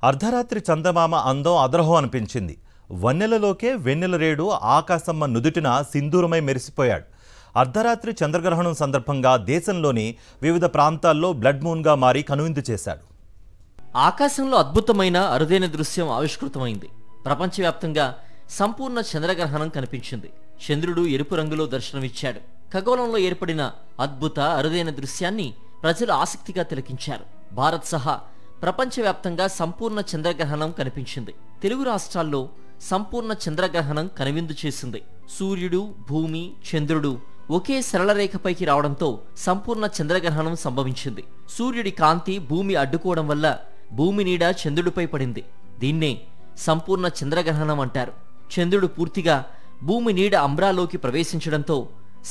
అర్ధరాత్రి చందమామ అందం అదరహో అనిపించింది. వన్నెలలోకే వెన్నెల రేడు ఆకాశమ్మ నుదుటిన సింధూరమై మెరిసిపోయాడు. అర్ధరాత్రి చంద్రగ్రహణం సందర్భంగా దేశంలోని వివిధ ప్రాంతాల్లో బ్లడ్ మూన్గా మారి కనువిందు చేశాడు. ఆకాశంలో అద్భుతమైన అరుదైన దృశ్యం ఆవిష్కృతమైంది. ప్రపంచవ్యాప్తంగా సంపూర్ణ చంద్రగ్రహణం కనిపించింది. చంద్రుడు ఎరుపు రంగులో దర్శనమిచ్చాడు. ఖగోళంలో ఏర్పడిన అద్భుత అరుదైన దృశ్యాన్ని ప్రజలు ఆసక్తిగా తిలకించారు. భారత్ సహా ప్రపంచవ్యాప్తంగా సంపూర్ణ చంద్రగ్రహణం కనిపించింది. తెలుగు రాష్ట్రాల్లో సంపూర్ణ చంద్రగ్రహణం కనువిందు చేసింది. సూర్యుడు, భూమి, చంద్రుడు ఒకే సరళ రేఖపైకి రావడంతో సంపూర్ణ చంద్రగ్రహణం సంభవించింది. సూర్యుడి కాంతి భూమి అడ్డుకోవడం వల్ల భూమి నీడ చంద్రుడిపై పడింది. దీన్నే సంపూర్ణ చంద్రగ్రహణం అంటారు. చంద్రుడు పూర్తిగా భూమి నీడ అంబ్రాలోకి ప్రవేశించడంతో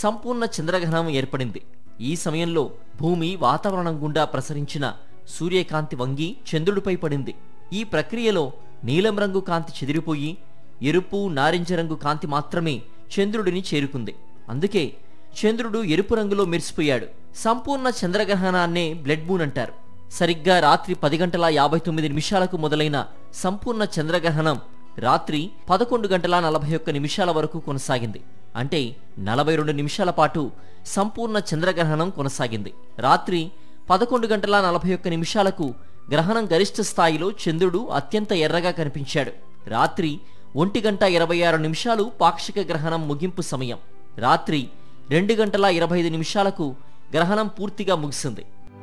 సంపూర్ణ చంద్రగ్రహణం ఏర్పడింది. ఈ సమయంలో భూమి వాతావరణం గుండా ప్రసరించిన సూర్యకాంతి వంగి చంద్రుడిపై పడింది. ఈ ప్రక్రియలో నీలం రంగు కాంతి చెదిరిపోయి ఎరుపు, నారింజ రంగు కాంతి మాత్రమే చంద్రుడిని చేరుకుంది. అందుకే చంద్రుడు ఎరుపు రంగులో మెరిసిపోయాడు. సంపూర్ణ చంద్రగ్రహణాన్నే బ్లడ్ మూన్ అంటారు. సరిగ్గా రాత్రి 10:59 మొదలైన సంపూర్ణ చంద్రగ్రహణం రాత్రి 11:41 వరకు కొనసాగింది. అంటే 42 నిమిషాల పాటు సంపూర్ణ చంద్రగ్రహణం కొనసాగింది. రాత్రి 11:41 గ్రహణం గరిష్ట స్థాయిలో చంద్రుడు అత్యంత ఎర్రగా కనిపించాడు. రాత్రి 1:26 పాక్షిక గ్రహణం ముగింపు సమయం. రాత్రి 2:25 గ్రహణం పూర్తిగా ముగిసింది.